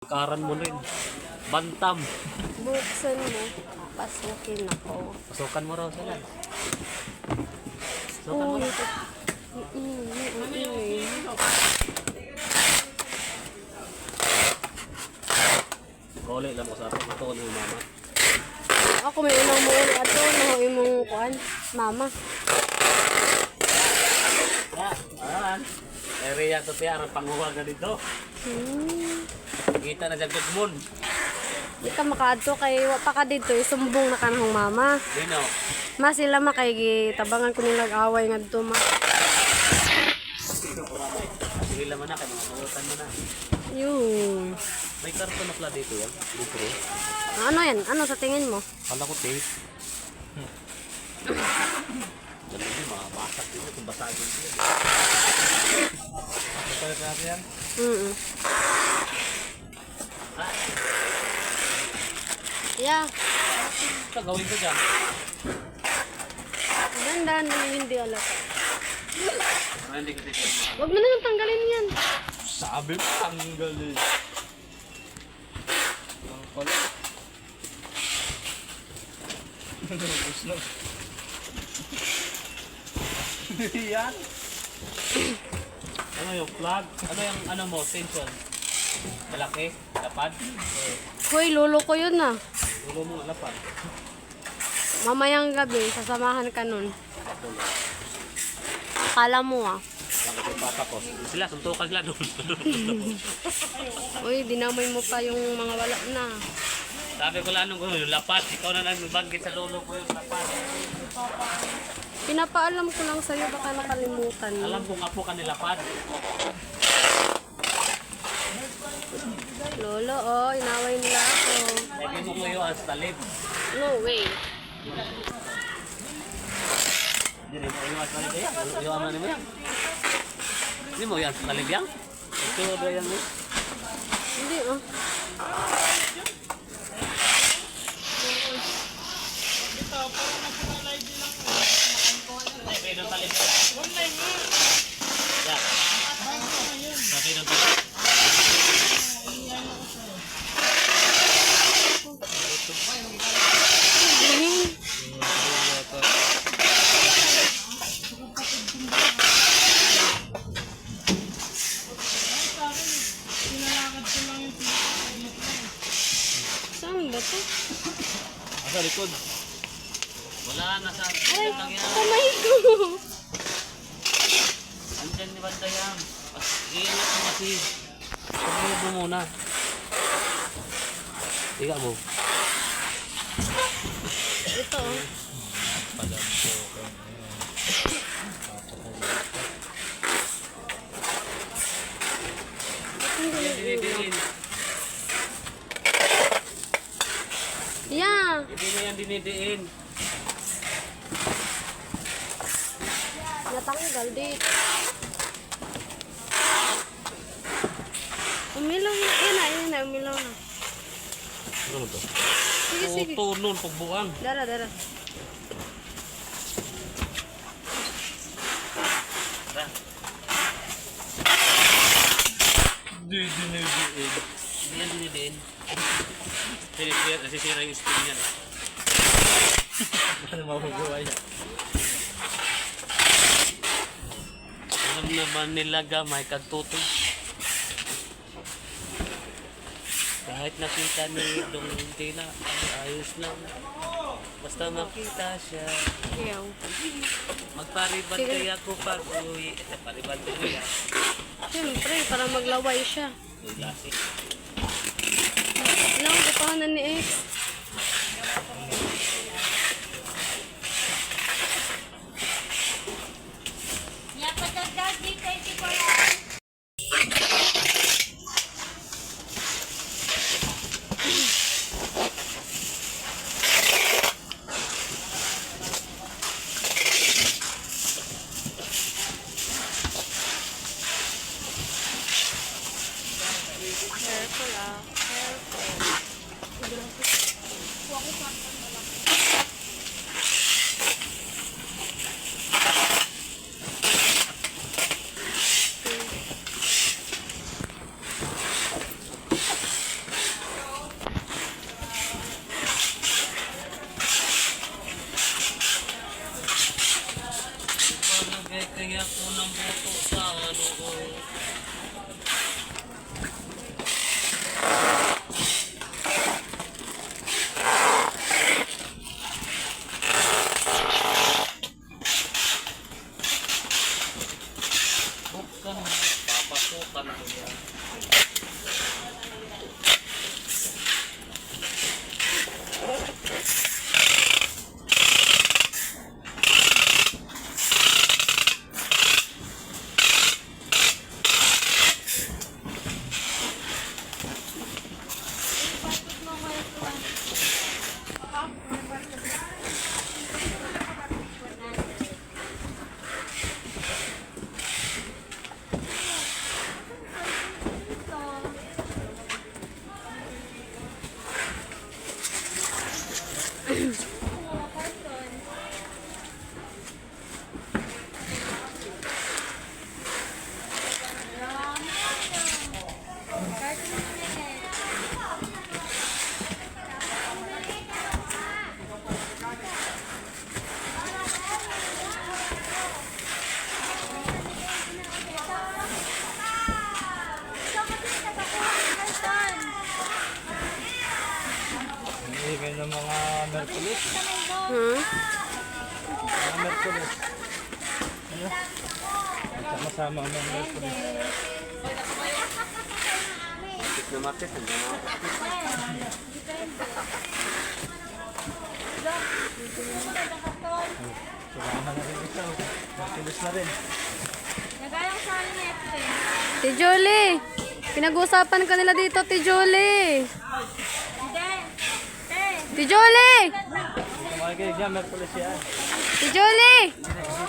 Karan mo rin. Bantam. Buksan mo. Pasukin ako. Pasukan mo raw sila. Pasukan mo raw. Kole lang ko sa akin. Ito ko ng mama. Ako may unang mo ato. Nahuwi mong kuhan. Mama. Ayan. Area to tiya. Ang panguwag na dito. Kita na dyan kutmon. Di ka makaadto kay wapa ka dito. Sumbong na kanang mama. Dino. Ma sila makay tabangan ko nilang away nga dito ma. Sige naman na. Kaya mga kalutan mo na. Yung. May karton na pala dito yan. Bukro. Ano yan? Ano sa tingin mo? Kala ko tape. Ganun din, mga basak din kung basagin din. Papalit natin yan? Yeah. Ito, gawin ko dyan. Ganda na hindi alam. Hindi ko dito. Huwag mo na lang tanggalin yan. Sabi mo, tanggalin. Ang pala. Nabus na. Yan. Ano yung plug? Ano yung ano mo? Tension? Malaki? Lapad? Hoy, lolo ko yun na. Ulo mo lapad. Mamayang gabi, sasamahan ka nun. Akala mo ah. Bakit yung papa ko? Sila, suntukan sila doon. Uy, dinamay mo pa yung mga wala na. Sabi ko lang nung yung lapad. Ikaw na lang banggit sa lolo ko yung lapad. Pinapaalam ko lang sa'yo, baka nakalimutan mo. Alam kong apo ka ni lapad. Lolo, oh, inaway nila ako. Lagi mo ko yung talib. No way. Hindi rin mo yung talib yan. Yung ama ni mo yan. Hindi mo yung talib yan. Ito ba yan mo? Hindi, oh. Ay, pwede yung talib yan. Yan. Pwede yung talib. Saan ba ito? Asa likod? Wala na sa Ay, lang yan. kamay ko. Andyan ni Bandayang. Iingat mo kasi. Pagmulog mo muna. Tiga mo. Ito, oh. Dinidiin. Yeah. Hindi mo yan dinidiin. Natanggal dito. Umilaw na. Yan na, umilaw na. Ano to? Sige, sige. Tunon, pagbuang. Dara. Dinidiin. Hindi yan dinidiin. Nasisira yung spring yan. Ano mabubuhay yan? Alam naman nila gamay kagtutoy. Kahit nakita ni Dong Tila, ayos lang. Basta makita siya. Iyaw. Magparibad kaya ako pag uwi. Paribad ko yan. Siyempre, para maglaway siya. Yung lasi. Ilang upahanan ni X. Careful ah. Careful. ng mga Merkulis. Hmm? Mga Merkulis. Ano? Sama-sama ang mga Merkulis. Martis na martis. Samahan na rin ito. Merkulis na rin. Nagayang sali na ito eh. Ti Julie, pinag-uusapan ka nila dito, Ti Julie. Hindi. Ti Julie! Kung makikinig yan, Merkulis yan. Ti Julie!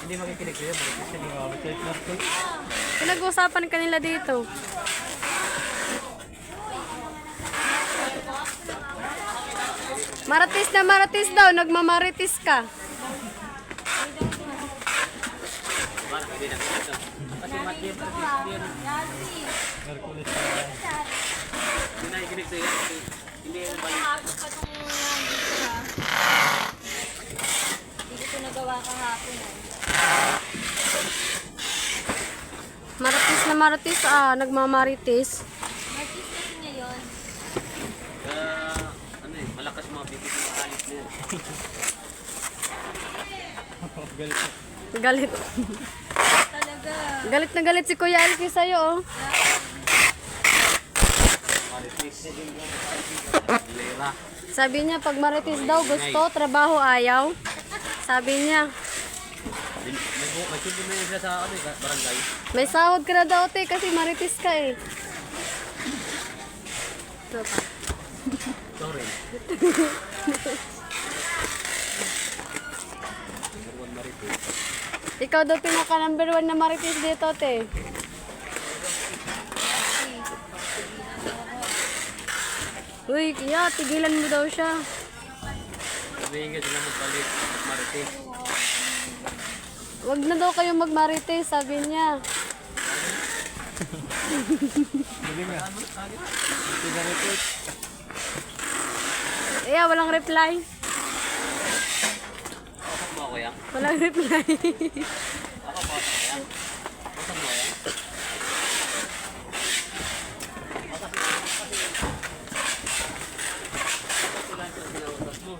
Hindi makikinig ko yan. Kasi hindi makikinig Merkulis. Pinag-uusapan ka nila dito. Maratis na maratis daw, nagmamaritis ka. Para hindi na ito. Kasi Matthew, Merkulis yan. hindi na ikinig sa'yo. Hindi na balik. Kahapon pa itong nandito ha. Hindi ko nagawa kahapon eh. Maratis, nagmamaritis. Martis kasi ngayon. Ano eh, malakas mga bibig ng alis na yan. Galit. Galit. Talaga. Galit na galit si Kuya Alki sa'yo, oh. Maritis. Lera. Sabi niya, pag maritis daw, gusto, trabaho, ayaw. Sabi niya, May silbi na yun siya sa ano, eh, barangay. may sahod ka na daw, te, kasi maritis ka, eh. Ito pa. Sorry. Number 1 Maritis. Ikaw daw pinaka number 1 na maritis dito, te. Uy, kaya, tigilan mo daw siya. Sabihin ka sila magpalit. Maritis. Wag na daw kayo magmarites, sabi niya. Galing nga. Ito na rin. Walang reply. Pasok mo ako yan. Walang reply. Ako pasok ko yan. Pasok mo yan.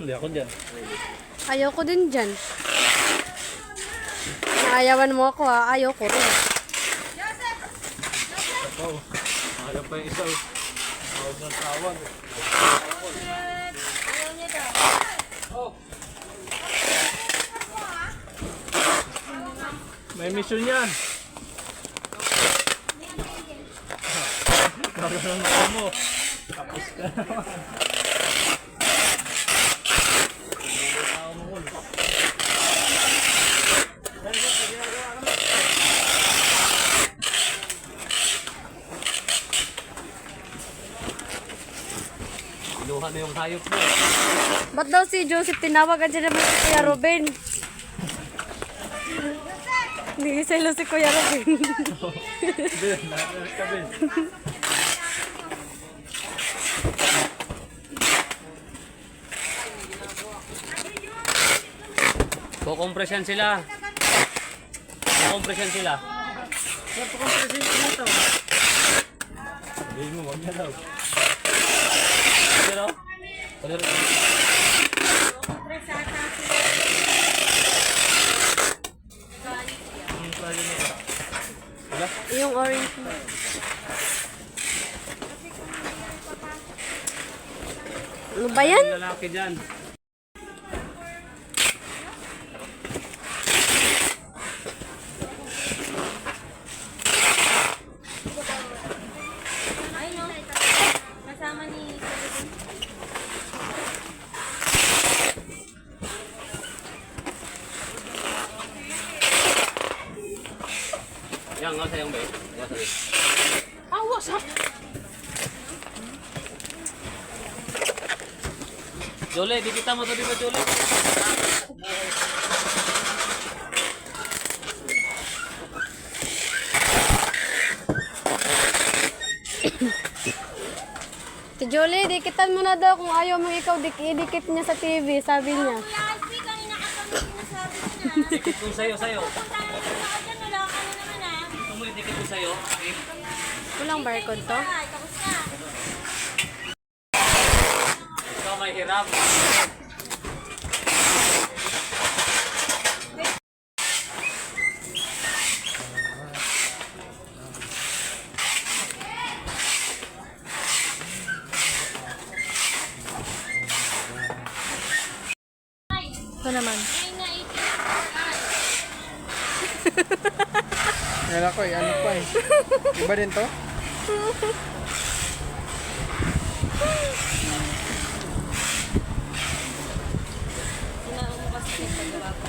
Hindi ako dyan. Ayaw ko din dyan. Naayawan mo ako, ha? Ayaw ko rin. Oo. Ayaw pa yung isa. Tawag ng tawag. Ayaw niya daw. May mission yan. Gagawin mo. Tapos ka naman. Inuha na yung hayop mo. Ba't daw si Joseph tinawagan siya naman si Kuya Ruben? Hindi sila si Kuya Ruben. Bin, narinig ka, Bin. Kukompresyan sila. Kukompresyan sila. Sabihin mo, wag na daw. Pero? Pero? Ang plano mo. Wala? Yung orange mo. Ano ba yan? Lalaki dyan. Ay no. Kasama ni Yang, nga sayang ba eh? Nga sayang. Awas ha! Jole, di kita mo to di ba, Jole? Si Jolie, dikitan mo na daw kung ayaw mo ikaw idikit niya sa TV, sabi niya. Kuya Alfie, kanina ka kami sinasabi ko na. Dikit kong sayo, sayo. Kung tayo na dyan, wala ka na naman ah. Gusto mo dikit kong sayo? Okay. Walang barcode to? Ay, tapos na. Ikaw may hirap. Grab. Ito naman. 9 na 18. Yan ako eh, ano pa eh. Iba din to? Sinaon mo kasi paggawa pa.